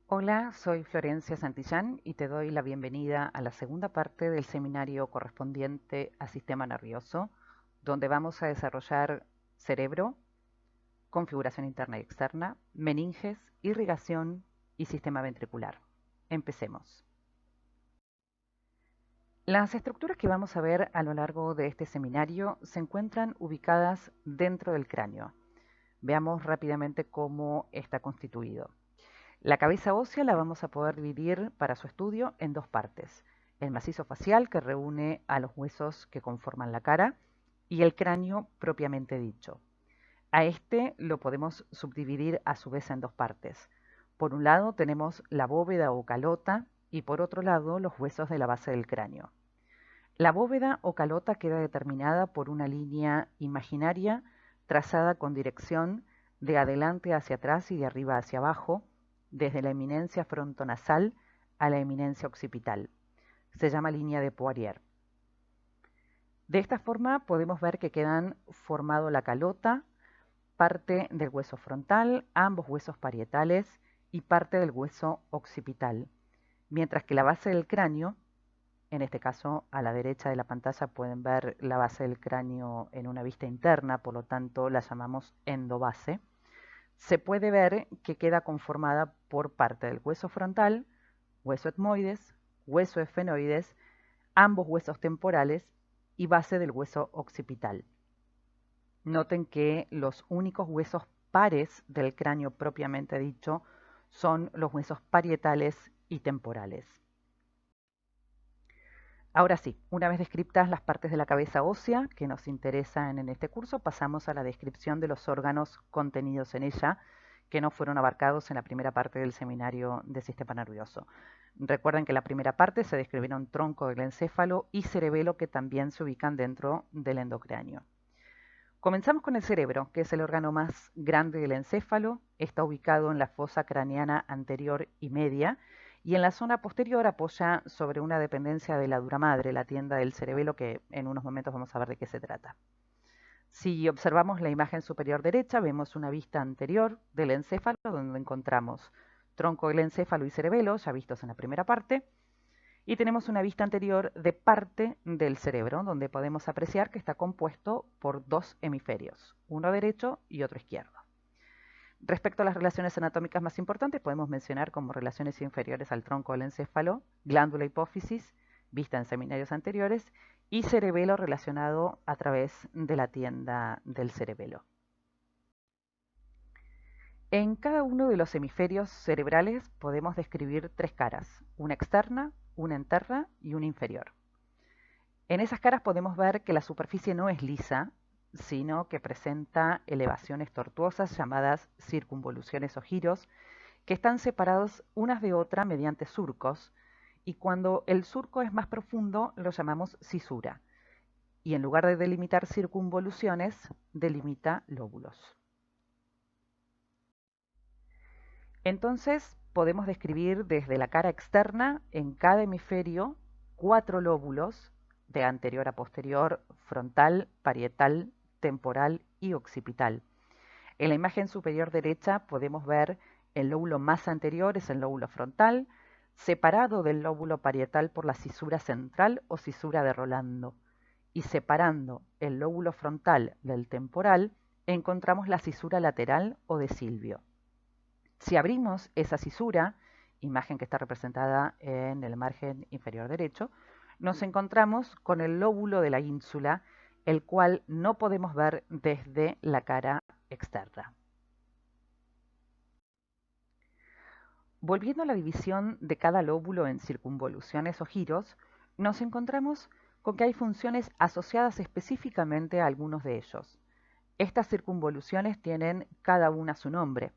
Hola, soy Florencia Santillán y te doy la bienvenida a la segunda parte del seminario correspondiente a sistema nervioso, donde vamos a desarrollar cerebro, configuración interna y externa, meninges, irrigación y sistema ventricular. Empecemos. Las estructuras que vamos a ver a lo largo de este seminario se encuentran ubicadas dentro del cráneo. Veamos rápidamente cómo está constituido. La cabeza ósea la vamos a poder dividir para su estudio en dos partes. El macizo facial, que reúne a los huesos que conforman la cara, y el cráneo propiamente dicho. A este lo podemos subdividir a su vez en dos partes. Por un lado tenemos la bóveda o calota y por otro lado los huesos de la base del cráneo. La bóveda o calota queda determinada por una línea imaginaria trazada con dirección de adelante hacia atrás y de arriba hacia abajo, desde la eminencia frontonasal a la eminencia occipital. Se llama línea de Poirier. De esta forma podemos ver que quedan formado la calota, parte del hueso frontal, ambos huesos parietales y parte del hueso occipital, mientras que la base del cráneo, en este caso a la derecha de la pantalla pueden ver la base del cráneo en una vista interna, por lo tanto la llamamos endobase, se puede ver que queda conformada por parte del hueso frontal, hueso etmoides, hueso esfenoides, ambos huesos temporales y base del hueso occipital. Noten que los únicos huesos pares del cráneo propiamente dicho son los huesos parietales y temporales. Ahora sí, una vez descriptas las partes de la cabeza ósea que nos interesan en este curso, pasamos a la descripción de los órganos contenidos en ella que no fueron abarcados en la primera parte del seminario de sistema nervioso. Recuerden que en la primera parte se describieron tronco del encéfalo y cerebelo que también se ubican dentro del endocráneo. Comenzamos con el cerebro, que es el órgano más grande del encéfalo, está ubicado en la fosa craneana anterior y media, y en la zona posterior apoya sobre una dependencia de la dura madre, la tienda del cerebelo, que en unos momentos vamos a ver de qué se trata. Si observamos la imagen superior derecha, vemos una vista anterior del encéfalo, donde encontramos tronco del encéfalo y cerebelo, ya vistos en la primera parte, y tenemos una vista anterior de parte del cerebro, donde podemos apreciar que está compuesto por dos hemisferios, uno derecho y otro izquierdo. Respecto a las relaciones anatómicas más importantes, podemos mencionar como relaciones inferiores al tronco del encéfalo, glándula hipófisis, vista en seminarios anteriores, y cerebelo relacionado a través de la tienda del cerebelo. En cada uno de los hemisferios cerebrales podemos describir tres caras, una externa, una interna y una inferior. En esas caras podemos ver que la superficie no es lisa, sino que presenta elevaciones tortuosas llamadas circunvoluciones o giros, que están separados unas de otras mediante surcos, y cuando el surco es más profundo lo llamamos cisura, y en lugar de delimitar circunvoluciones, delimita lóbulos. Entonces podemos describir desde la cara externa en cada hemisferio 4 lóbulos de anterior a posterior, frontal, parietal, temporal y occipital. En la imagen superior derecha podemos ver el lóbulo más anterior, es el lóbulo frontal, separado del lóbulo parietal por la cisura central o cisura de Rolando. Y separando el lóbulo frontal del temporal, encontramos la cisura lateral o de Silvio. Si abrimos esa cisura, imagen que está representada en el margen inferior derecho, nos encontramos con el lóbulo de la ínsula, el cual no podemos ver desde la cara externa. Volviendo a la división de cada lóbulo en circunvoluciones o giros, nos encontramos con que hay funciones asociadas específicamente a algunos de ellos. Estas circunvoluciones tienen cada una su nombre.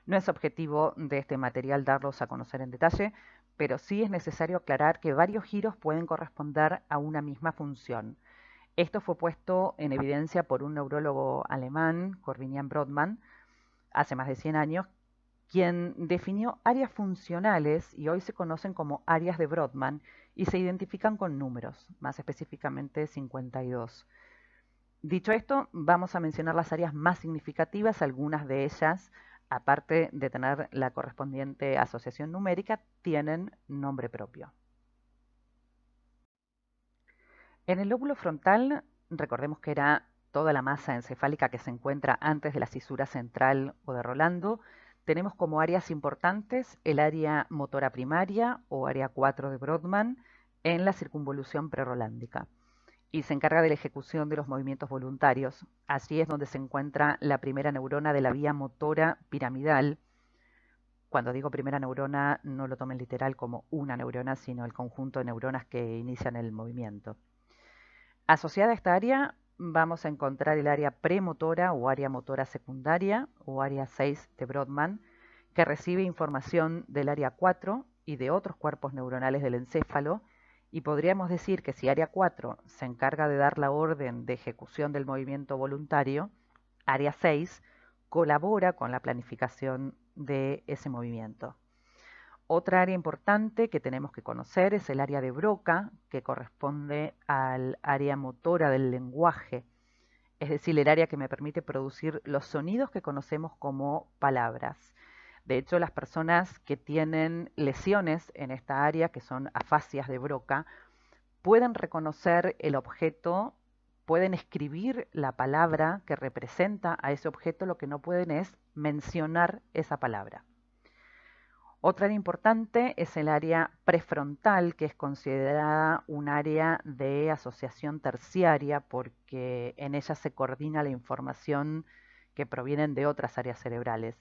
No es objetivo de este material darlos a conocer en detalle, pero sí es necesario aclarar que varios giros pueden corresponder a una misma función. Esto fue puesto en evidencia por un neurólogo alemán, Corbinian Brodmann, hace más de 100 años, quien definió áreas funcionales y hoy se conocen como áreas de Brodmann y se identifican con números, más específicamente 52. Dicho esto, vamos a mencionar las áreas más significativas, algunas de ellas aparte de tener la correspondiente asociación numérica, tienen nombre propio. En el lóbulo frontal, recordemos que era toda la masa encefálica que se encuentra antes de la cisura central o de Rolando, tenemos como áreas importantes el área motora primaria o área 4 de Brodmann en la circunvolución prerolándica y se encarga de la ejecución de los movimientos voluntarios. Allí es donde se encuentra la primera neurona de la vía motora piramidal. Cuando digo primera neurona, no lo tomen literal como una neurona, sino el conjunto de neuronas que inician el movimiento. Asociada a esta área vamos a encontrar el área premotora o área motora secundaria o área 6 de Brodmann, que recibe información del área 4 y de otros cuerpos neuronales del encéfalo, y podríamos decir que si área 4 se encarga de dar la orden de ejecución del movimiento voluntario, área 6 colabora con la planificación de ese movimiento. Otra área importante que tenemos que conocer es el área de Broca, que corresponde al área motora del lenguaje, es decir, el área que me permite producir los sonidos que conocemos como palabras. De hecho, las personas que tienen lesiones en esta área, que son afasias de Broca, pueden reconocer el objeto, pueden escribir la palabra que representa a ese objeto, lo que no pueden es mencionar esa palabra. Otra área importante es el área prefrontal, que es considerada un área de asociación terciaria porque en ella se coordina la información que provienen de otras áreas cerebrales.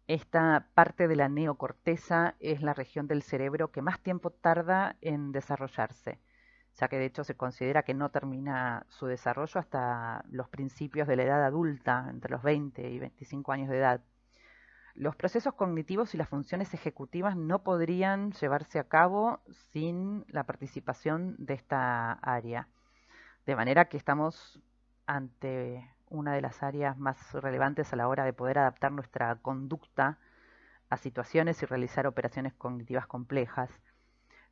Esta parte de la neocorteza es la región del cerebro que más tiempo tarda en desarrollarse, ya que de hecho se considera que no termina su desarrollo hasta los principios de la edad adulta, entre los 20 y 25 años de edad. Los procesos cognitivos y las funciones ejecutivas no podrían llevarse a cabo sin la participación de esta área. De manera que estamos ante una de las áreas más relevantes a la hora de poder adaptar nuestra conducta a situaciones y realizar operaciones cognitivas complejas.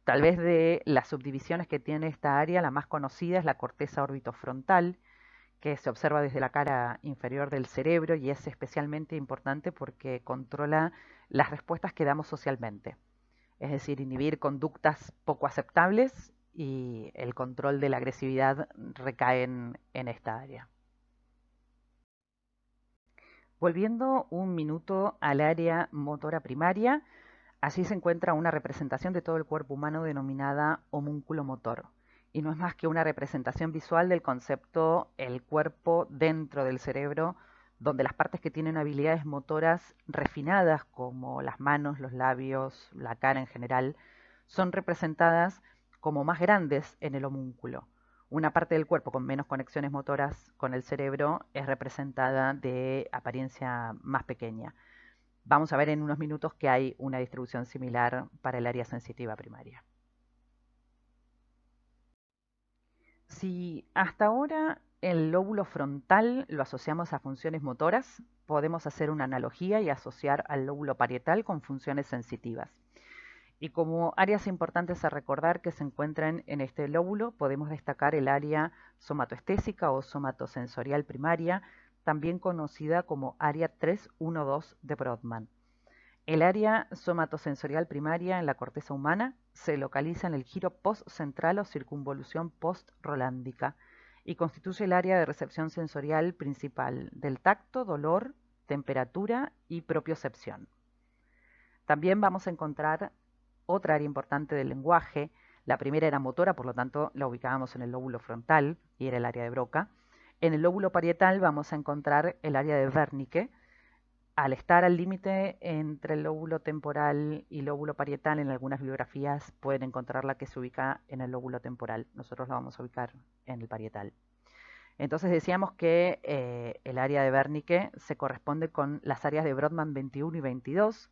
Tal vez de las subdivisiones que tiene esta área, la más conocida es la corteza orbitofrontal, que se observa desde la cara inferior del cerebro y es especialmente importante porque controla las respuestas que damos socialmente, es decir, inhibir conductas poco aceptables y el control de la agresividad recae en esta área. Volviendo un minuto al área motora primaria, allí se encuentra una representación de todo el cuerpo humano denominada homúnculo motor. Y no es más que una representación visual del concepto el cuerpo dentro del cerebro, donde las partes que tienen habilidades motoras refinadas, como las manos, los labios, la cara en general, son representadas como más grandes en el homúnculo. Una parte del cuerpo con menos conexiones motoras con el cerebro es representada de apariencia más pequeña. Vamos a ver en unos minutos que hay una distribución similar para el área sensitiva primaria. Si hasta ahora el lóbulo frontal lo asociamos a funciones motoras, podemos hacer una analogía y asociar al lóbulo parietal con funciones sensitivas. Y como áreas importantes a recordar que se encuentran en este lóbulo, podemos destacar el área somatoestésica o somatosensorial primaria, también conocida como área 312 de Brodmann. El área somatosensorial primaria en la corteza humana se localiza en el giro postcentral o circunvolución postrolándica y constituye el área de recepción sensorial principal del tacto, dolor, temperatura y propiocepción. También vamos a encontrar otra área importante del lenguaje. La primera era motora, por lo tanto la ubicábamos en el lóbulo frontal y era el área de Broca. En el lóbulo parietal vamos a encontrar el área de Wernicke. Al estar al límite entre el lóbulo temporal y lóbulo parietal, en algunas bibliografías pueden encontrarla que se ubica en el lóbulo temporal. Nosotros la vamos a ubicar en el parietal. Entonces decíamos que el área de Wernicke se corresponde con las áreas de Brodmann 21 y 22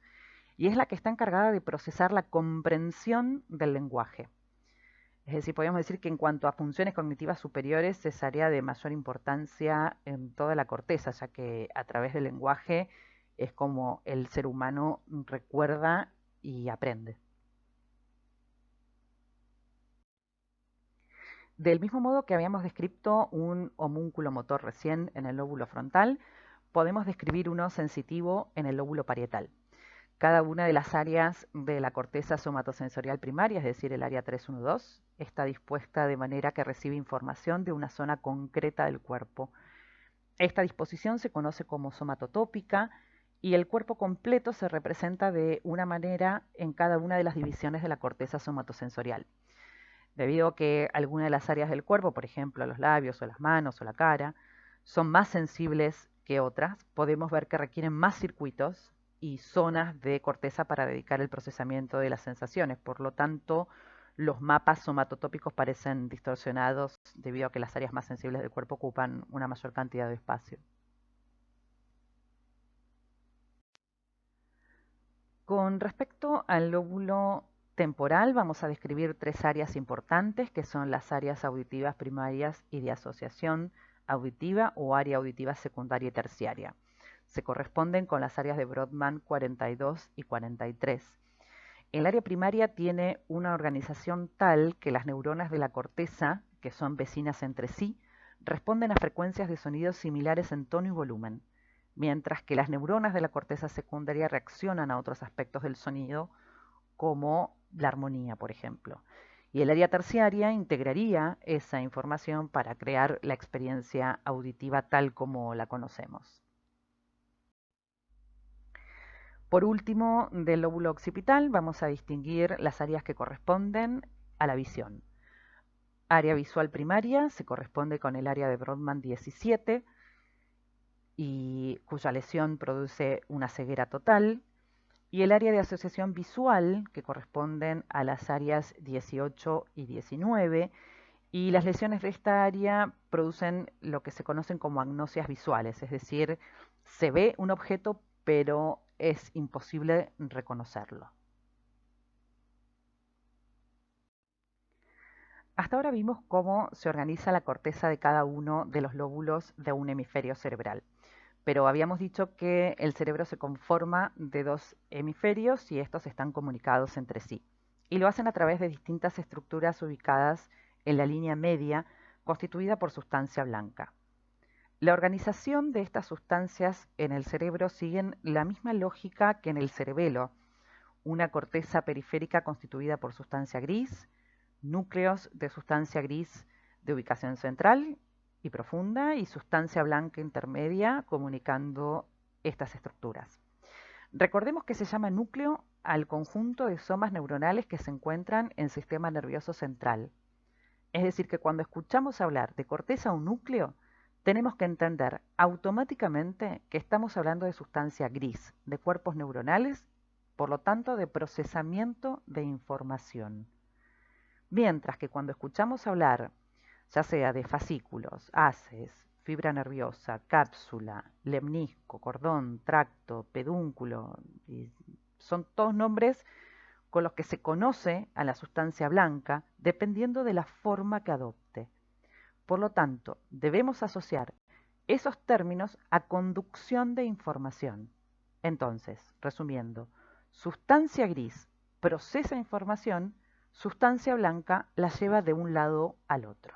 y es la que está encargada de procesar la comprensión del lenguaje. Es decir, podríamos decir que en cuanto a funciones cognitivas superiores es área de mayor importancia en toda la corteza, ya que a través del lenguaje es como el ser humano recuerda y aprende. Del mismo modo que habíamos descrito un homúnculo motor recién en el lóbulo frontal, podemos describir uno sensitivo en el lóbulo parietal. Cada una de las áreas de la corteza somatosensorial primaria, es decir, el área 312, está dispuesta de manera que recibe información de una zona concreta del cuerpo. Esta disposición se conoce como somatotópica y el cuerpo completo se representa de una manera en cada una de las divisiones de la corteza somatosensorial. Debido a que algunas de las áreas del cuerpo, por ejemplo los labios o las manos o la cara, son más sensibles que otras, podemos ver que requieren más circuitos y zonas de corteza para dedicar el procesamiento de las sensaciones. Por lo tanto, los mapas somatotópicos parecen distorsionados debido a que las áreas más sensibles del cuerpo ocupan una mayor cantidad de espacio. Con respecto al lóbulo temporal, vamos a describir tres áreas importantes, que son las áreas auditivas primarias y de asociación auditiva o área auditiva secundaria y terciaria. Se corresponden con las áreas de Brodmann 42 y 43. El área primaria tiene una organización tal que las neuronas de la corteza, que son vecinas entre sí, responden a frecuencias de sonidos similares en tono y volumen, mientras que las neuronas de la corteza secundaria reaccionan a otros aspectos del sonido, como la armonía, por ejemplo. Y el área terciaria integraría esa información para crear la experiencia auditiva tal como la conocemos. Por último, del lóbulo occipital vamos a distinguir las áreas que corresponden a la visión. Área visual primaria se corresponde con el área de Brodmann 17 y cuya lesión produce una ceguera total, y el área de asociación visual, que corresponden a las áreas 18 y 19, y las lesiones de esta área producen lo que se conocen como agnosias visuales, es decir, se ve un objeto pero es imposible reconocerlo. Hasta ahora vimos cómo se organiza la corteza de cada uno de los lóbulos de un hemisferio cerebral, pero habíamos dicho que el cerebro se conforma de dos hemisferios y estos están comunicados entre sí, y lo hacen a través de distintas estructuras ubicadas en la línea media constituida por sustancia blanca. La organización de estas sustancias en el cerebro siguen la misma lógica que en el cerebelo, una corteza periférica constituida por sustancia gris, núcleos de sustancia gris de ubicación central y profunda y sustancia blanca intermedia comunicando estas estructuras. Recordemos que se llama núcleo al conjunto de somas neuronales que se encuentran en el sistema nervioso central. Es decir, que cuando escuchamos hablar de corteza o núcleo, tenemos que entender automáticamente que estamos hablando de sustancia gris, de cuerpos neuronales, por lo tanto de procesamiento de información. Mientras que cuando escuchamos hablar, ya sea de fascículos, haces, fibra nerviosa, cápsula, lemnisco, cordón, tracto, pedúnculo, y son todos nombres con los que se conoce a la sustancia blanca dependiendo de la forma que adopte. Por lo tanto, debemos asociar esos términos a conducción de información. Entonces, resumiendo, sustancia gris procesa información, sustancia blanca la lleva de un lado al otro.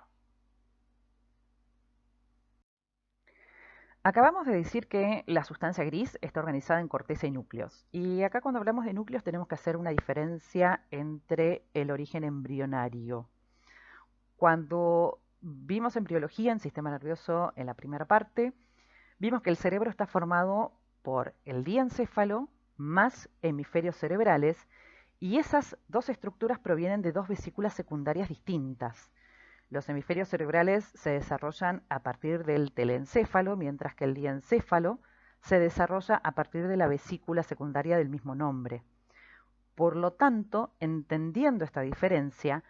Acabamos de decir que la sustancia gris está organizada en corteza y núcleos. Y acá cuando hablamos de núcleos tenemos que hacer una diferencia entre el origen embrionario. Cuando vimos embriología en sistema nervioso en la primera parte, vimos que el cerebro está formado por el diencéfalo más hemisferios cerebrales y esas dos estructuras provienen de dos vesículas secundarias distintas. Los hemisferios cerebrales se desarrollan a partir del telencéfalo, mientras que el diencéfalo se desarrolla a partir de la vesícula secundaria del mismo nombre. Por lo tanto, entendiendo esta diferencia,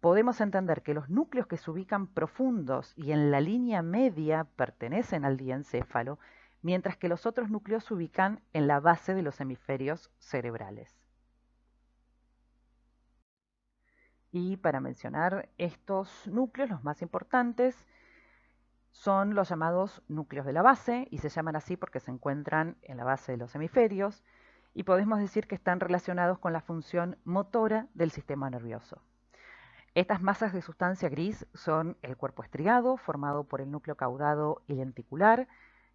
podemos entender que los núcleos que se ubican profundos y en la línea media pertenecen al diencéfalo, mientras que los otros núcleos se ubican en la base de los hemisferios cerebrales. Y para mencionar estos núcleos, los más importantes son los llamados núcleos de la base, y se llaman así porque se encuentran en la base de los hemisferios, y podemos decir que están relacionados con la función motora del sistema nervioso. Estas masas de sustancia gris son el cuerpo estriado, formado por el núcleo caudado y lenticular,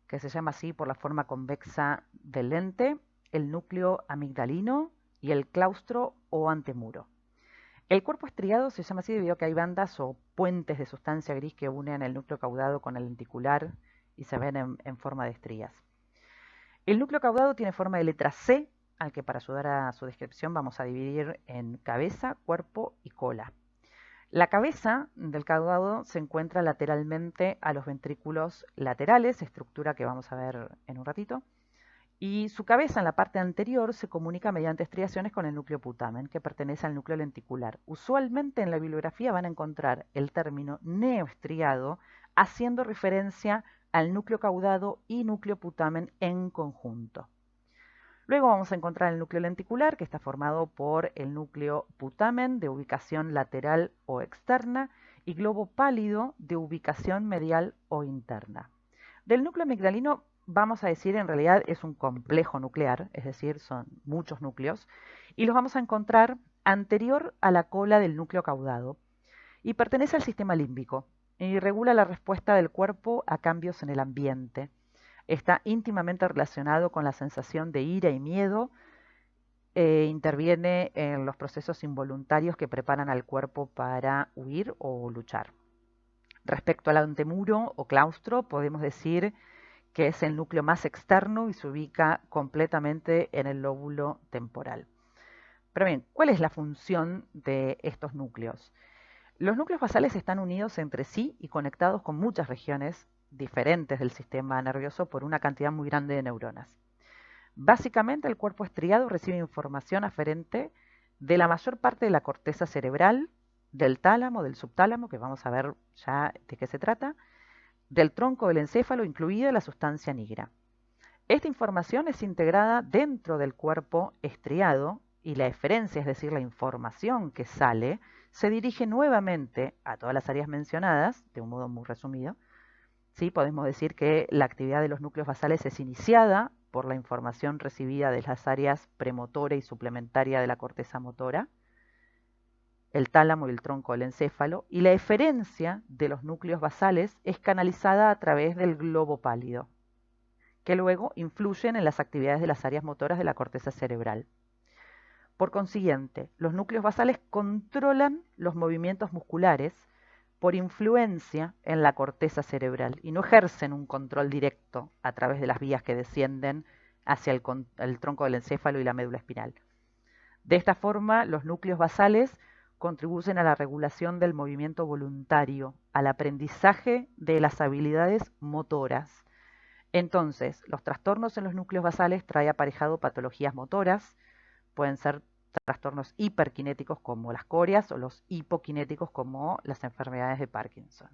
que se llama así por la forma convexa del lente, el núcleo amigdalino y el claustro o antemuro. El cuerpo estriado se llama así debido a que hay bandas o puentes de sustancia gris que unen el núcleo caudado con el lenticular y se ven en forma de estrías. El núcleo caudado tiene forma de letra C, al que para ayudar a su descripción vamos a dividir en cabeza, cuerpo y cola. La cabeza del caudado se encuentra lateralmente a los ventrículos laterales, estructura que vamos a ver en un ratito, y su cabeza en la parte anterior se comunica mediante estriaciones con el núcleo putamen, que pertenece al núcleo lenticular. Usualmente en la bibliografía van a encontrar el término neoestriado haciendo referencia al núcleo caudado y núcleo putamen en conjunto. Luego vamos a encontrar el núcleo lenticular, que está formado por el núcleo putamen de ubicación lateral o externa y globo pálido de ubicación medial o interna. Del núcleo amigdalino vamos a decir en realidad es un complejo nuclear, es decir, son muchos núcleos, y los vamos a encontrar anterior a la cola del núcleo caudado y pertenece al sistema límbico y regula la respuesta del cuerpo a cambios en el ambiente. Está íntimamente relacionado con la sensación de ira y miedo interviene en los procesos involuntarios que preparan al cuerpo para huir o luchar. Respecto al antemuro o claustro, podemos decir que es el núcleo más externo y se ubica completamente en el lóbulo temporal. Pero bien, ¿cuál es la función de estos núcleos? Los núcleos basales están unidos entre sí y conectados con muchas regiones diferentes del sistema nervioso por una cantidad muy grande de neuronas. Básicamente, el cuerpo estriado recibe información aferente de la mayor parte de la corteza cerebral, del tálamo, del subtálamo, que vamos a ver ya de qué se trata, del tronco del encéfalo, incluida la sustancia nigra. Esta información es integrada dentro del cuerpo estriado y la eferencia, es decir, la información que sale, se dirige nuevamente a todas las áreas mencionadas, de un modo muy resumido. ¿Sí? Podemos decir que la actividad de los núcleos basales es iniciada por la información recibida de las áreas premotora y suplementaria de la corteza motora, el tálamo y el tronco del encéfalo, y la eferencia de los núcleos basales es canalizada a través del globo pálido, que luego influyen en las actividades de las áreas motoras de la corteza cerebral. Por consiguiente, los núcleos basales controlan los movimientos musculares por influencia en la corteza cerebral y no ejercen un control directo a través de las vías que descienden hacia el tronco del encéfalo y la médula espinal. De esta forma, los núcleos basales contribuyen a la regulación del movimiento voluntario, al aprendizaje de las habilidades motoras. Entonces, los trastornos en los núcleos basales traen aparejado patologías motoras, pueden ser trastornos hiperkinéticos como las corias o los hipokinéticos como las enfermedades de Parkinson.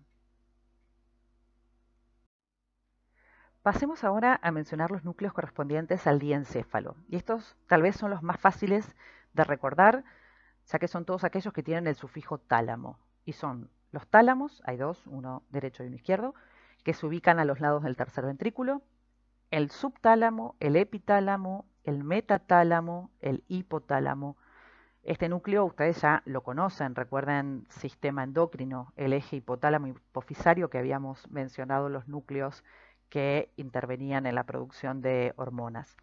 Pasemos ahora a mencionar los núcleos correspondientes al diencéfalo. Y estos tal vez son los más fáciles de recordar, ya que son todos aquellos que tienen el sufijo tálamo. Y son los tálamos, hay dos, uno derecho y uno izquierdo, que se ubican a los lados del tercer ventrículo, el subtálamo, el epitálamo, el metatálamo, el hipotálamo. Este núcleo ustedes ya lo conocen, recuerden sistema endocrino, el eje hipotálamo hipofisario que habíamos mencionado, los núcleos que intervenían en la producción de hormonas.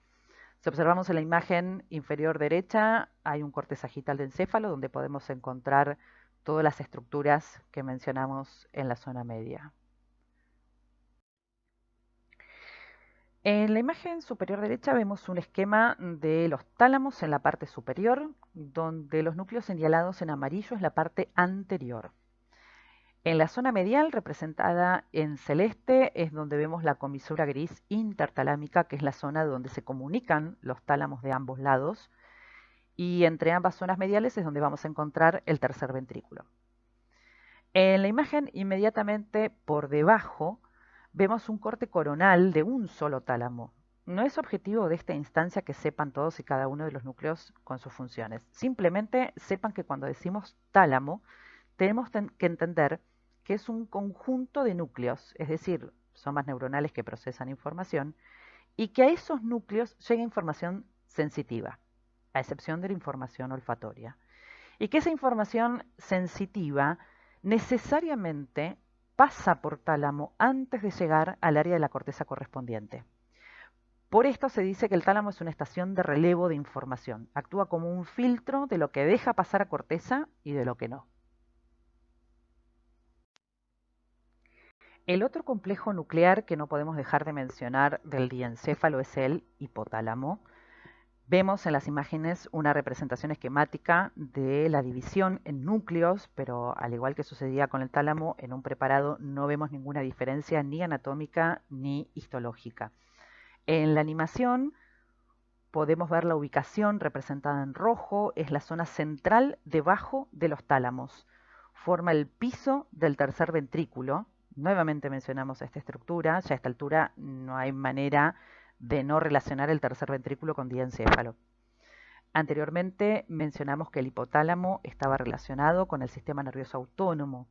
Si observamos en la imagen inferior derecha, hay un corte sagital de encéfalo donde podemos encontrar todas las estructuras que mencionamos en la zona media. En la imagen superior derecha vemos un esquema de los tálamos en la parte superior, donde los núcleos señalados en amarillo es la parte anterior. En la zona medial, representada en celeste, es donde vemos la comisura gris intertalámica, que es la zona donde se comunican los tálamos de ambos lados, y entre ambas zonas mediales es donde vamos a encontrar el tercer ventrículo. En la imagen inmediatamente por debajo, vemos un corte coronal de un solo tálamo. No es objetivo de esta instancia que sepan todos y cada uno de los núcleos con sus funciones. Simplemente sepan que cuando decimos tálamo, tenemos que entender que es un conjunto de núcleos, es decir, somas neuronales que procesan información, y que a esos núcleos llega información sensitiva, a excepción de la información olfatoria. Y que esa información sensitiva necesariamente pasa por tálamo antes de llegar al área de la corteza correspondiente. Por esto se dice que el tálamo es una estación de relevo de información. Actúa como un filtro de lo que deja pasar a corteza y de lo que no. El otro complejo nuclear que no podemos dejar de mencionar del diencéfalo es el hipotálamo. Vemos en las imágenes una representación esquemática de la división en núcleos, pero al igual que sucedía con el tálamo, en un preparado no vemos ninguna diferencia ni anatómica ni histológica. En la animación podemos ver la ubicación representada en rojo, es la zona central debajo de los tálamos. Forma el piso del tercer ventrículo. Nuevamente mencionamos esta estructura, ya a esta altura no hay manera de no relacionar el tercer ventrículo con diencéfalo. Anteriormente mencionamos que el hipotálamo estaba relacionado con el sistema nervioso autónomo,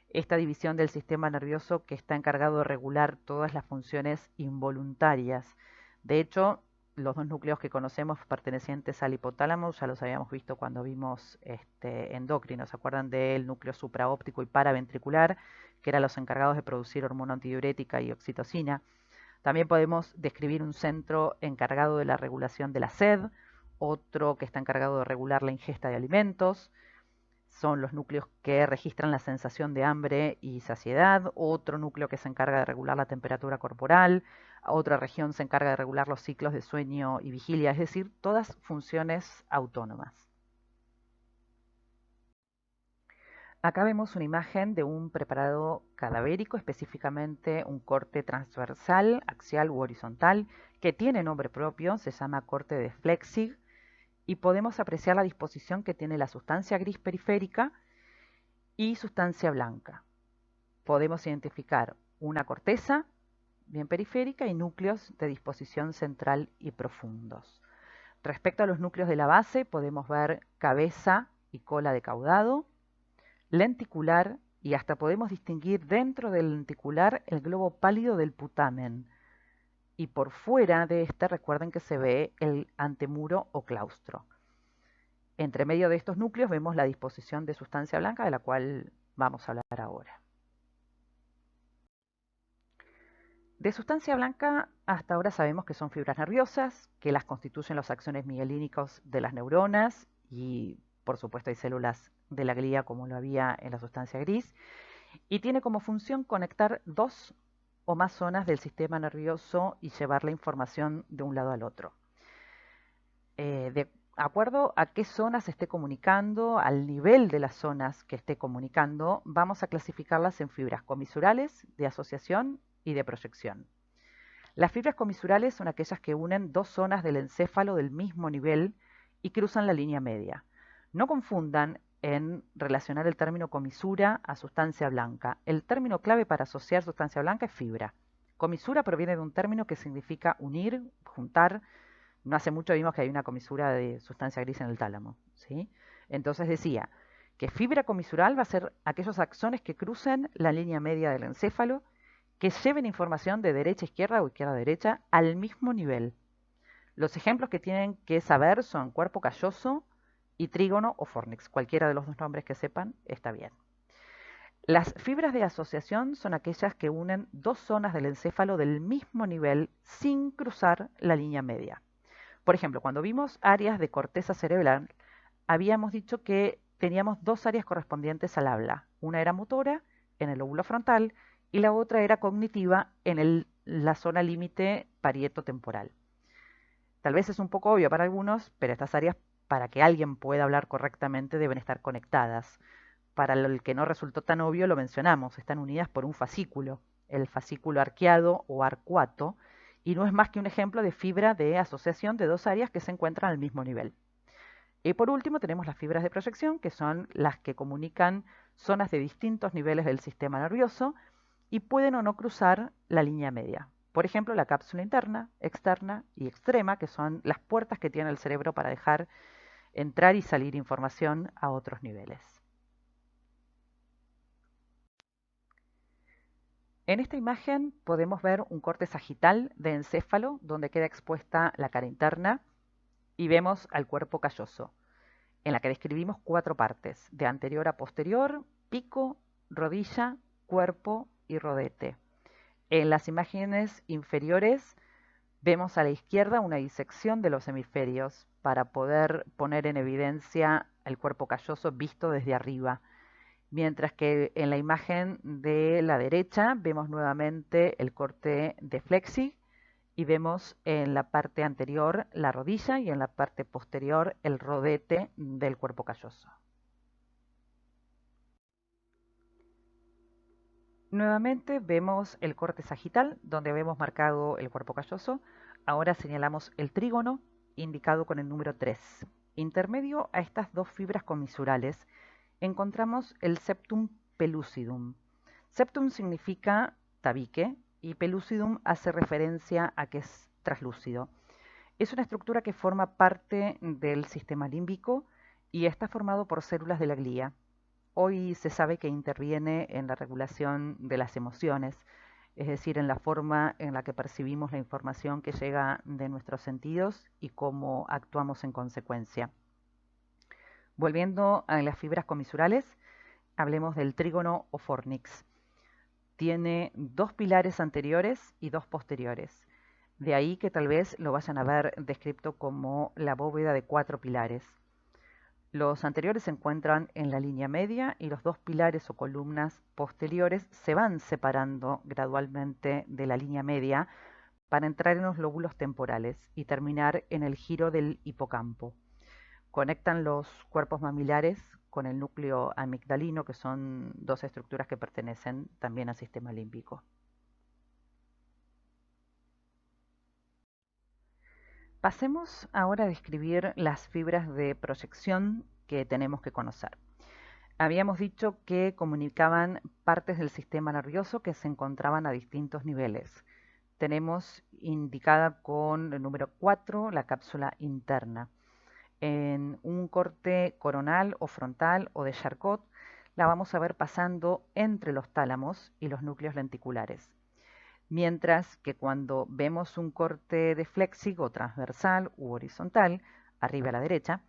esta división del sistema nervioso que está encargado de regular todas las funciones involuntarias. De hecho, los dos núcleos que conocemos pertenecientes al hipotálamo ya los habíamos visto cuando vimos endocrinos. ¿Se acuerdan del núcleo supraóptico y paraventricular, que eran los encargados de producir hormona antidiurética y oxitocina? También podemos describir un centro encargado de la regulación de la sed, otro que está encargado de regular la ingesta de alimentos. Son los núcleos que registran la sensación de hambre y saciedad, otro núcleo que se encarga de regular la temperatura corporal, otra región se encarga de regular los ciclos de sueño y vigilia, es decir, todas funciones autónomas. Acá vemos una imagen de un preparado cadavérico, específicamente un corte transversal, axial u horizontal, que tiene nombre propio, se llama corte de Flechsig, y podemos apreciar la disposición que tiene la sustancia gris periférica y sustancia blanca. Podemos identificar una corteza bien periférica y núcleos de disposición central y profundos. Respecto a los núcleos de la base, podemos ver cabeza y cola de caudado, lenticular y hasta podemos distinguir dentro del lenticular el globo pálido del putamen. Y por fuera de este recuerden que se ve el antemuro o claustro. Entre medio de estos núcleos vemos la disposición de sustancia blanca de la cual vamos a hablar ahora. De sustancia blanca hasta ahora sabemos que son fibras nerviosas, que las constituyen los axones mielínicos de las neuronas y por supuesto hay células de la glía como lo había en la sustancia gris, y tiene como función conectar dos o más zonas del sistema nervioso y llevar la información de un lado al otro. De acuerdo a qué zonas se esté comunicando, al nivel de las zonas que esté comunicando, vamos a clasificarlas en fibras comisurales, de asociación y de proyección. Las fibras comisurales son aquellas que unen dos zonas del encéfalo del mismo nivel y cruzan la línea media. No confundan en relacionar el término comisura a sustancia blanca. El término clave para asociar sustancia blanca es fibra. Comisura proviene de un término que significa unir, juntar. No hace mucho vimos que hay una comisura de sustancia gris en el tálamo, ¿sí? Entonces decía que fibra comisural va a ser aquellos axones que crucen la línea media del encéfalo, que lleven información de derecha a izquierda o izquierda a derecha al mismo nivel. Los ejemplos que tienen que saber son cuerpo calloso y trígono o fornix. Cualquiera de los dos nombres que sepan está bien. Las fibras de asociación son aquellas que unen dos zonas del encéfalo del mismo nivel sin cruzar la línea media. Por ejemplo, cuando vimos áreas de corteza cerebral, habíamos dicho que teníamos dos áreas correspondientes al habla. Una era motora, en el lóbulo frontal, y la otra era cognitiva, en la zona límite parieto-temporal. Tal vez es un poco obvio para algunos, pero estas áreas, para que alguien pueda hablar correctamente, deben estar conectadas. Para el que no resultó tan obvio, lo mencionamos, están unidas por un fascículo, el fascículo arqueado o arcuato, y no es más que un ejemplo de fibra de asociación de dos áreas que se encuentran al mismo nivel. Y por último tenemos las fibras de proyección, que son las que comunican zonas de distintos niveles del sistema nervioso y pueden o no cruzar la línea media. Por ejemplo, la cápsula interna, externa y extrema, que son las puertas que tiene el cerebro para dejar entrar y salir información a otros niveles. En esta imagen podemos ver un corte sagital de encéfalo donde queda expuesta la cara interna y vemos al cuerpo calloso, en la que describimos cuatro partes, de anterior a posterior, pico, rodilla, cuerpo y rodete. En las imágenes inferiores vemos a la izquierda una disección de los hemisferios para poder poner en evidencia el cuerpo calloso visto desde arriba. Mientras que en la imagen de la derecha vemos nuevamente el corte de flexi y vemos en la parte anterior la rodilla y en la parte posterior el rodete del cuerpo calloso. Nuevamente vemos el corte sagital, donde vemos marcado el cuerpo calloso. Ahora señalamos el trígono, indicado con el número 3. Intermedio a estas dos fibras comisurales, encontramos el septum pellucidum. Septum significa tabique y pellucidum hace referencia a que es traslúcido. Es una estructura que forma parte del sistema límbico y está formado por células de la glía. Hoy se sabe que interviene en la regulación de las emociones, es decir, en la forma en la que percibimos la información que llega de nuestros sentidos y cómo actuamos en consecuencia. Volviendo a las fibras comisurales, hablemos del trígono o fornix. Tiene dos pilares anteriores y dos posteriores. De ahí que tal vez lo vayan a ver descrito como la bóveda de 4 pilares. Los anteriores se encuentran en la línea media y los dos pilares o columnas posteriores se van separando gradualmente de la línea media para entrar en los lóbulos temporales y terminar en el giro del hipocampo. Conectan los cuerpos mamilares con el núcleo amigdalino, que son dos estructuras que pertenecen también al sistema límbico. Pasemos ahora a describir las fibras de proyección que tenemos que conocer. Habíamos dicho que comunicaban partes del sistema nervioso que se encontraban a distintos niveles. Tenemos indicada con el número 4 la cápsula interna. En un corte coronal o frontal o de Charcot, la vamos a ver pasando entre los tálamos y los núcleos lenticulares. Mientras que cuando vemos un corte de flexigo transversal u horizontal, arriba a la derecha,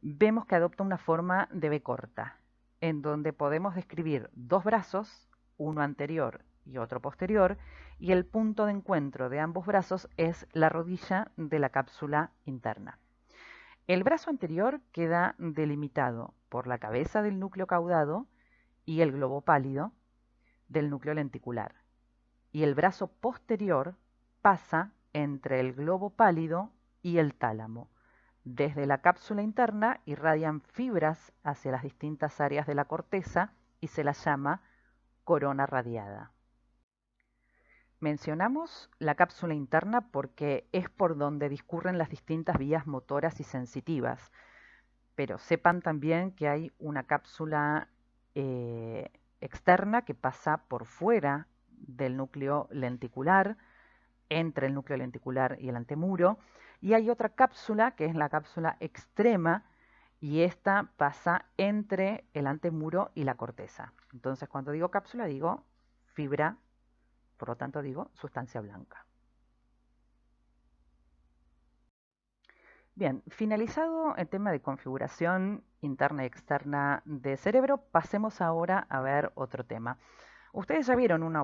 vemos que adopta una forma de V corta, en donde podemos describir dos brazos, uno anterior y otro posterior, y el punto de encuentro de ambos brazos es la rodilla de la cápsula interna. El brazo anterior queda delimitado por la cabeza del núcleo caudado y el globo pálido del núcleo lenticular. Y el brazo posterior pasa entre el globo pálido y el tálamo. Desde la cápsula interna irradian fibras hacia las distintas áreas de la corteza y se las llama corona radiada. Mencionamos la cápsula interna porque es por donde discurren las distintas vías motoras y sensitivas, pero sepan también que hay una cápsula externa que pasa por fuera del núcleo lenticular, entre el núcleo lenticular y el antemuro, y hay otra cápsula que es la cápsula extrema, y esta pasa entre el antemuro y la corteza. Entonces, cuando digo cápsula, digo fibra, por lo tanto digo sustancia blanca. Bien, finalizado el tema de configuración interna y externa de cerebro, pasemos ahora a ver otro tema. Ustedes ya vieron una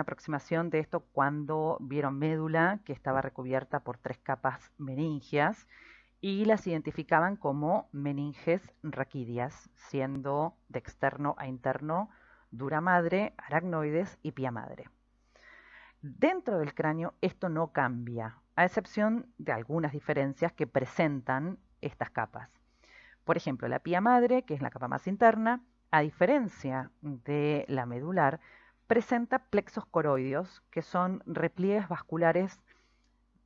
aproximación de esto cuando vieron médula que estaba recubierta por 3 capas meningias y las identificaban como meninges raquídeas, siendo de externo a interno dura madre, aracnoides y pía madre. Dentro del cráneo esto no cambia, a excepción de algunas diferencias que presentan estas capas. Por ejemplo, la pía madre, que es la capa más interna, a diferencia de la medular, presenta plexos coroideos, que son repliegues vasculares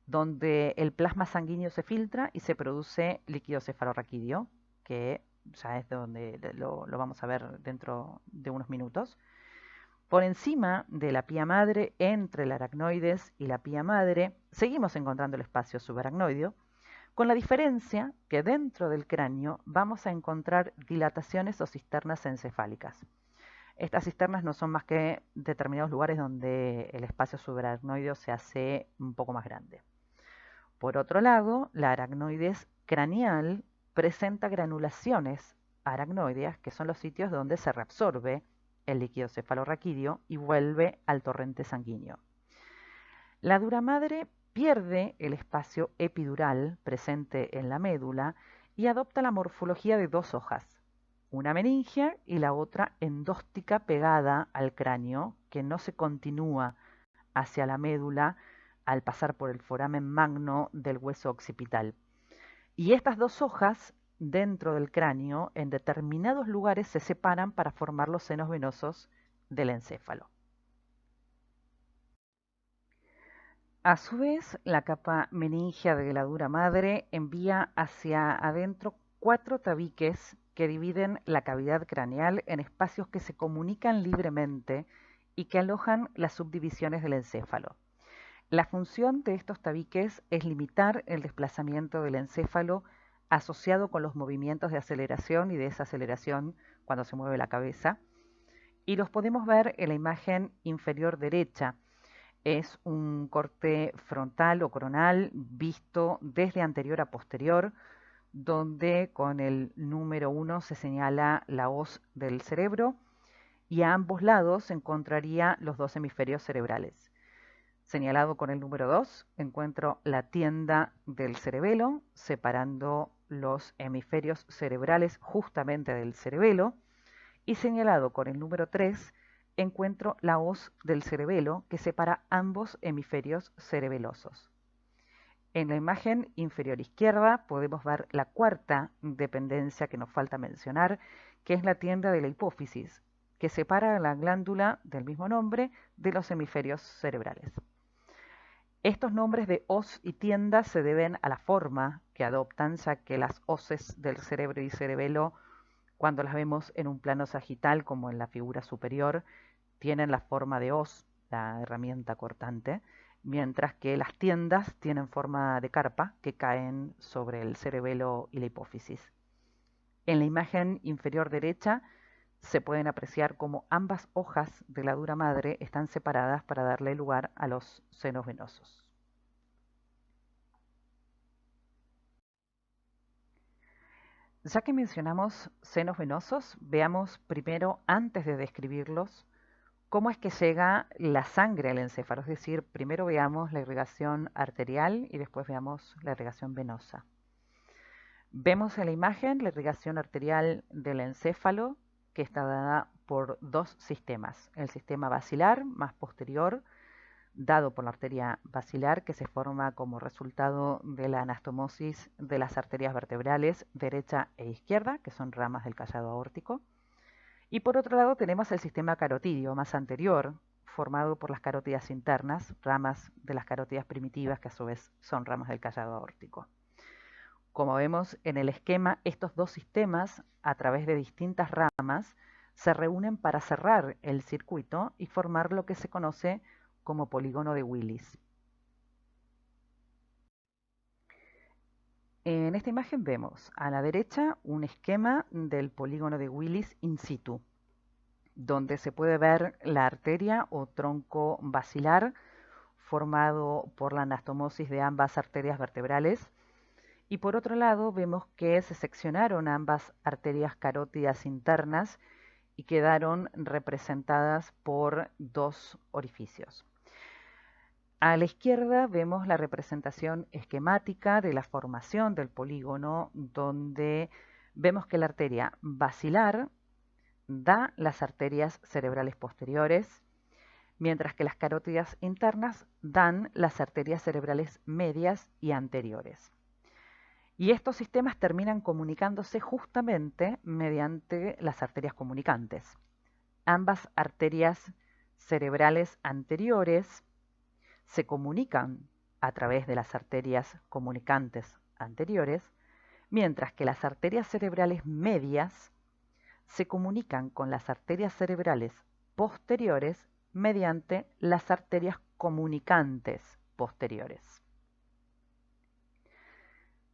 donde el plasma sanguíneo se filtra y se produce líquido cefalorraquídeo, que ya es de donde lo vamos a ver dentro de unos minutos. Por encima de la pía madre, entre el aracnoides y la pía madre, seguimos encontrando el espacio subaracnoideo, con la diferencia que dentro del cráneo vamos a encontrar dilataciones o cisternas encefálicas. Estas cisternas no son más que determinados lugares donde el espacio subaracnoideo se hace un poco más grande. Por otro lado, la aracnoides craneal presenta granulaciones aracnoideas, que son los sitios donde se reabsorbe el líquido cefalorraquídeo y vuelve al torrente sanguíneo. La dura madre pierde el espacio epidural presente en la médula y adopta la morfología de dos hojas, una meningia y la otra endóstica pegada al cráneo, que no se continúa hacia la médula al pasar por el foramen magno del hueso occipital. Y estas dos hojas dentro del cráneo en determinados lugares se separan para formar los senos venosos del encéfalo. A su vez, la capa meningia de la dura madre envía hacia adentro 4 tabiques que dividen la cavidad craneal en espacios que se comunican libremente y que alojan las subdivisiones del encéfalo. La función de estos tabiques es limitar el desplazamiento del encéfalo asociado con los movimientos de aceleración y desaceleración cuando se mueve la cabeza, y los podemos ver en la imagen inferior derecha. Es un corte frontal o coronal visto desde anterior a posterior, donde con el número 1 se señala la hoz del cerebro y a ambos lados se encontraría los dos hemisferios cerebrales. Señalado con el número 2 encuentro la tienda del cerebelo, separando los hemisferios cerebrales justamente del cerebelo, y señalado con el número 3 encuentro la hoz del cerebelo que separa ambos hemisferios cerebelosos. En la imagen inferior izquierda podemos ver la cuarta dependencia que nos falta mencionar, que es la tienda de la hipófisis, que separa la glándula del mismo nombre de los hemisferios cerebrales. Estos nombres de hoz y tienda se deben a la forma que adoptan, ya que las hoces del cerebro y cerebelo, cuando las vemos en un plano sagital, como en la figura superior, tienen la forma de hoz, la herramienta cortante, mientras que las tiendas tienen forma de carpa que caen sobre el cerebelo y la hipófisis. En la imagen inferior derecha se pueden apreciar cómo ambas hojas de la dura madre están separadas para darle lugar a los senos venosos. Ya que mencionamos senos venosos, veamos primero, antes de describirlos, cómo es que llega la sangre al encéfalo. Es decir, primero veamos la irrigación arterial y después veamos la irrigación venosa. Vemos en la imagen la irrigación arterial del encéfalo, que está dada por dos sistemas. El sistema basilar, más posterior, dado por la arteria basilar, que se forma como resultado de la anastomosis de las arterias vertebrales derecha e izquierda, que son ramas del callado aórtico. Y por otro lado tenemos el sistema carotídeo, más anterior, formado por las carótidas internas, ramas de las carótidas primitivas, que a su vez son ramas del callado aórtico. Como vemos en el esquema, estos dos sistemas, a través de distintas ramas, se reúnen para cerrar el circuito y formar lo que se conoce como polígono de Willis. En esta imagen vemos a la derecha un esquema del polígono de Willis in situ, donde se puede ver la arteria o tronco basilar formado por la anastomosis de ambas arterias vertebrales. Y por otro lado vemos que se seccionaron ambas arterias carótidas internas y quedaron representadas por dos orificios. A la izquierda vemos la representación esquemática de la formación del polígono, donde vemos que la arteria basilar da las arterias cerebrales posteriores, mientras que las carótidas internas dan las arterias cerebrales medias y anteriores. Y estos sistemas terminan comunicándose justamente mediante las arterias comunicantes. Ambas arterias cerebrales anteriores se comunican a través de las arterias comunicantes anteriores, mientras que las arterias cerebrales medias se comunican con las arterias cerebrales posteriores mediante las arterias comunicantes posteriores.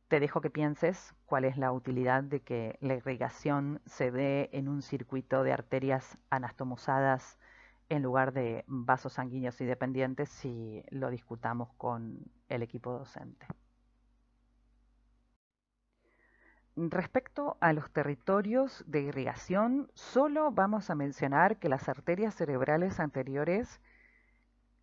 Te dejo que pienses cuál es la utilidad de que la irrigación se dé en un circuito de arterias anastomosadas en lugar de vasos sanguíneos independientes si lo discutamos con el equipo docente. Respecto a los territorios de irrigación, solo vamos a mencionar que las arterias cerebrales anteriores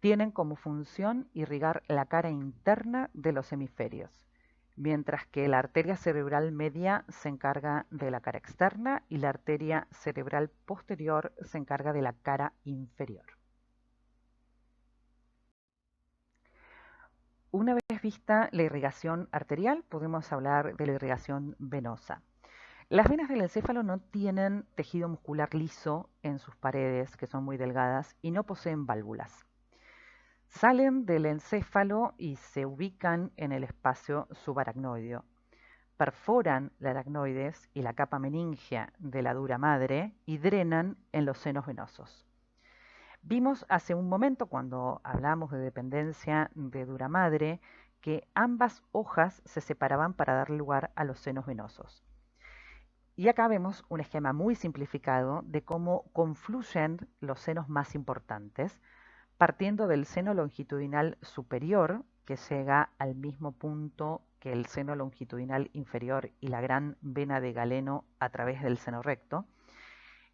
tienen como función irrigar la cara interna de los hemisferios, mientras que la arteria cerebral media se encarga de la cara externa y la arteria cerebral posterior se encarga de la cara inferior. Una vez vista la irrigación arterial, podemos hablar de la irrigación venosa. Las venas del encéfalo no tienen tejido muscular liso en sus paredes, que son muy delgadas, y no poseen válvulas. Salen del encéfalo y se ubican en el espacio subaracnoideo. Perforan la aracnoides y la capa meningea de la dura madre y drenan en los senos venosos. Vimos hace un momento, cuando hablamos de dependencia de dura madre, que ambas hojas se separaban para dar lugar a los senos venosos. Y acá vemos un esquema muy simplificado de cómo confluyen los senos más importantes, partiendo del seno longitudinal superior, que llega al mismo punto que el seno longitudinal inferior y la gran vena de Galeno a través del seno recto,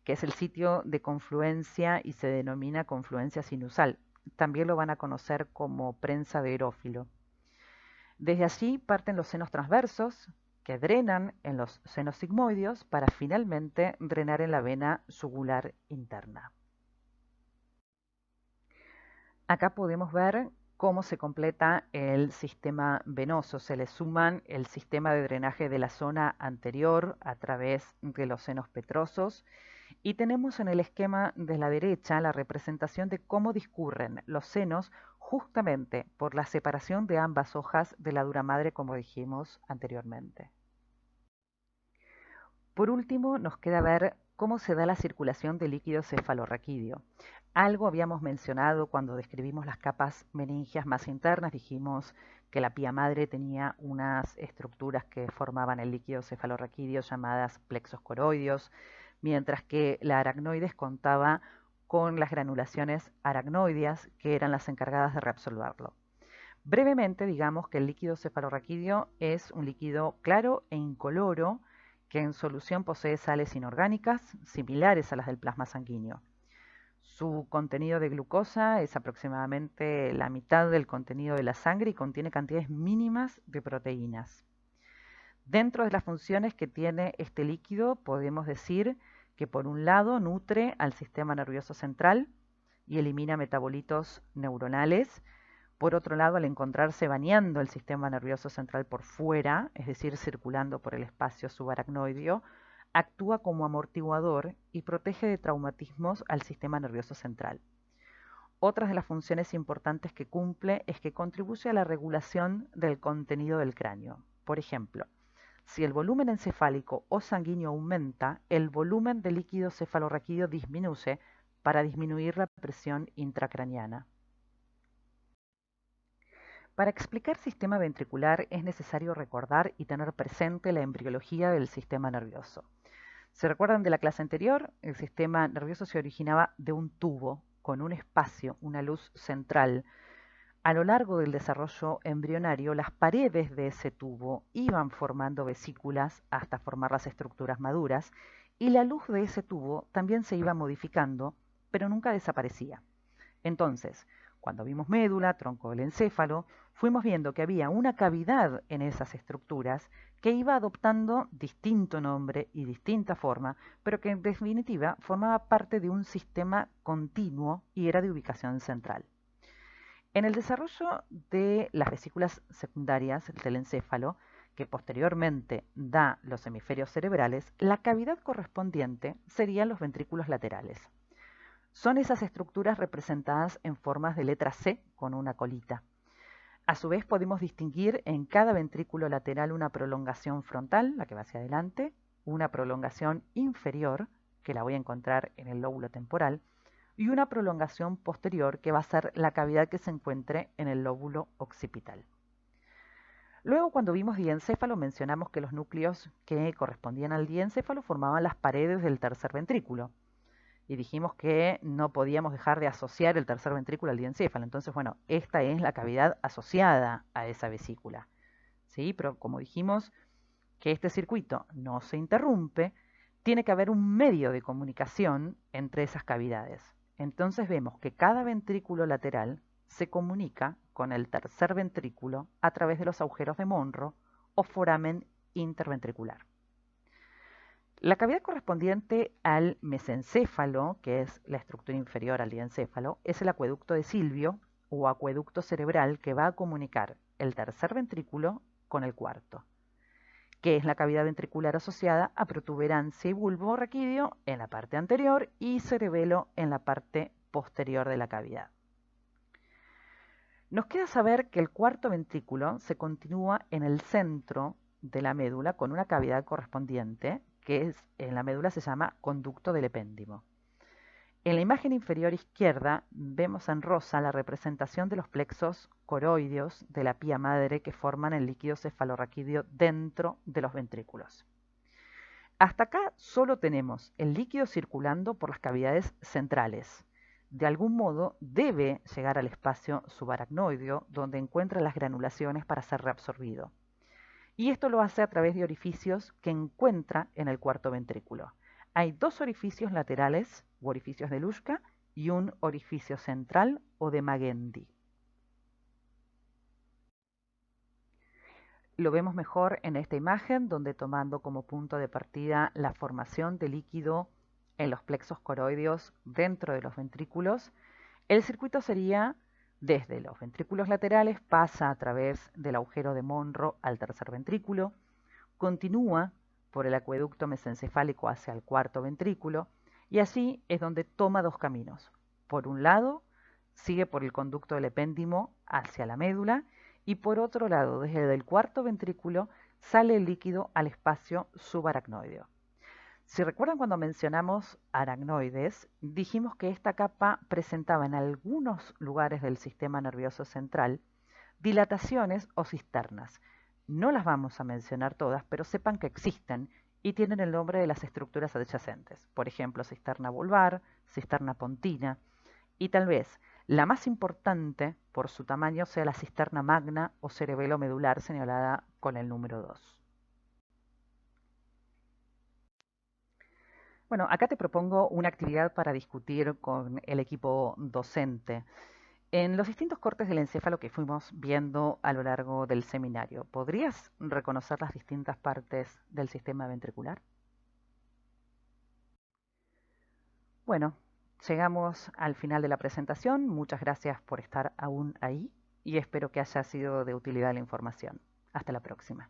que es el sitio de confluencia y se denomina confluencia sinusal. También lo van a conocer como prensa de Erófilo. Desde allí parten los senos transversos, que drenan en los senos sigmoideos para finalmente drenar en la vena jugular interna. Acá podemos ver cómo se completa el sistema venoso. Se le suman el sistema de drenaje de la zona anterior a través de los senos petrosos y tenemos en el esquema de la derecha la representación de cómo discurren los senos justamente por la separación de ambas hojas de la dura madre, como dijimos anteriormente. Por último, nos queda ver cómo se da la circulación del líquido cefalorraquídeo. Algo habíamos mencionado cuando describimos las capas meningias más internas, dijimos que la pía madre tenía unas estructuras que formaban el líquido cefalorraquídeo llamadas plexos coroideos, mientras que la aracnoides contaba con las granulaciones aracnoideas, que eran las encargadas de reabsorberlo. Brevemente, digamos que el líquido cefalorraquídeo es un líquido claro e incoloro que en solución posee sales inorgánicas similares a las del plasma sanguíneo. Su contenido de glucosa es aproximadamente la mitad del contenido de la sangre y contiene cantidades mínimas de proteínas. Dentro de las funciones que tiene este líquido, podemos decir que por un lado nutre al sistema nervioso central y elimina metabolitos neuronales. Por otro lado, al encontrarse bañando el sistema nervioso central por fuera, es decir, circulando por el espacio subaracnoideo, actúa como amortiguador y protege de traumatismos al sistema nervioso central. Otras de las funciones importantes que cumple es que contribuye a la regulación del contenido del cráneo. Por ejemplo, si el volumen encefálico o sanguíneo aumenta, el volumen de líquido cefalorraquídeo disminuye para disminuir la presión intracraniana. Para explicar sistema ventricular es necesario recordar y tener presente la embriología del sistema nervioso. ¿Se recuerdan de la clase anterior? El sistema nervioso se originaba de un tubo con un espacio, una luz central. A lo largo del desarrollo embrionario, las paredes de ese tubo iban formando vesículas hasta formar las estructuras maduras y la luz de ese tubo también se iba modificando, pero nunca desaparecía. Entonces, cuando vimos médula, tronco del encéfalo, fuimos viendo que había una cavidad en esas estructuras que iba adoptando distinto nombre y distinta forma, pero que en definitiva formaba parte de un sistema continuo y era de ubicación central. En el desarrollo de las vesículas secundarias del encéfalo, que posteriormente da los hemisferios cerebrales, la cavidad correspondiente serían los ventrículos laterales. Son esas estructuras representadas en formas de letra C con una colita. A su vez podemos distinguir en cada ventrículo lateral una prolongación frontal, la que va hacia adelante, una prolongación inferior, que la voy a encontrar en el lóbulo temporal, y una prolongación posterior, que va a ser la cavidad que se encuentre en el lóbulo occipital. Luego, cuando vimos diencéfalo, mencionamos que los núcleos que correspondían al diencéfalo formaban las paredes del tercer ventrículo. Y dijimos que no podíamos dejar de asociar el tercer ventrículo al diencéfalo. Entonces, bueno, esta es la cavidad asociada a esa vesícula. ¿Sí? Pero como dijimos, que este circuito no se interrumpe, tiene que haber un medio de comunicación entre esas cavidades. Entonces vemos que cada ventrículo lateral se comunica con el tercer ventrículo a través de los agujeros de Monro o foramen interventricular. La cavidad correspondiente al mesencéfalo, que es la estructura inferior al diencéfalo, es el acueducto de Silvio o acueducto cerebral que va a comunicar el tercer ventrículo con el cuarto, que es la cavidad ventricular asociada a protuberancia y bulbo raquídeo en la parte anterior y cerebelo en la parte posterior de la cavidad. Nos queda saber que el cuarto ventrículo se continúa en el centro de la médula con una cavidad correspondiente, que en la médula se llama conducto del epéndimo. En la imagen inferior izquierda vemos en rosa la representación de los plexos coroideos de la pía madre que forman el líquido cefalorraquídeo dentro de los ventrículos. Hasta acá solo tenemos el líquido circulando por las cavidades centrales. De algún modo debe llegar al espacio subaracnoideo donde encuentra las granulaciones para ser reabsorbido. Y esto lo hace a través de orificios que encuentra en el cuarto ventrículo. Hay dos orificios laterales, o orificios de Luschka, y un orificio central o de Magendie. Lo vemos mejor en esta imagen, donde tomando como punto de partida la formación de líquido en los plexos coroideos dentro de los ventrículos, el circuito sería desde los ventrículos laterales, pasa a través del agujero de Monro al tercer ventrículo, continúa por el acueducto mesencefálico hacia el cuarto ventrículo, y así es donde toma dos caminos. Por un lado, sigue por el conducto del epéndimo hacia la médula, y por otro lado, desde el cuarto ventrículo, sale el líquido al espacio subaracnoideo. Si recuerdan cuando mencionamos aracnoides, dijimos que esta capa presentaba en algunos lugares del sistema nervioso central dilataciones o cisternas. No las vamos a mencionar todas, pero sepan que existen y tienen el nombre de las estructuras adyacentes. Por ejemplo, cisterna vulvar, cisterna pontina, y tal vez la más importante por su tamaño sea la cisterna magna o cerebelo medular señalada con el número 2. Bueno, acá te propongo una actividad para discutir con el equipo docente. En los distintos cortes del encéfalo que fuimos viendo a lo largo del seminario, ¿podrías reconocer las distintas partes del sistema ventricular? Bueno, llegamos al final de la presentación. Muchas gracias por estar aún ahí y espero que haya sido de utilidad la información. Hasta la próxima.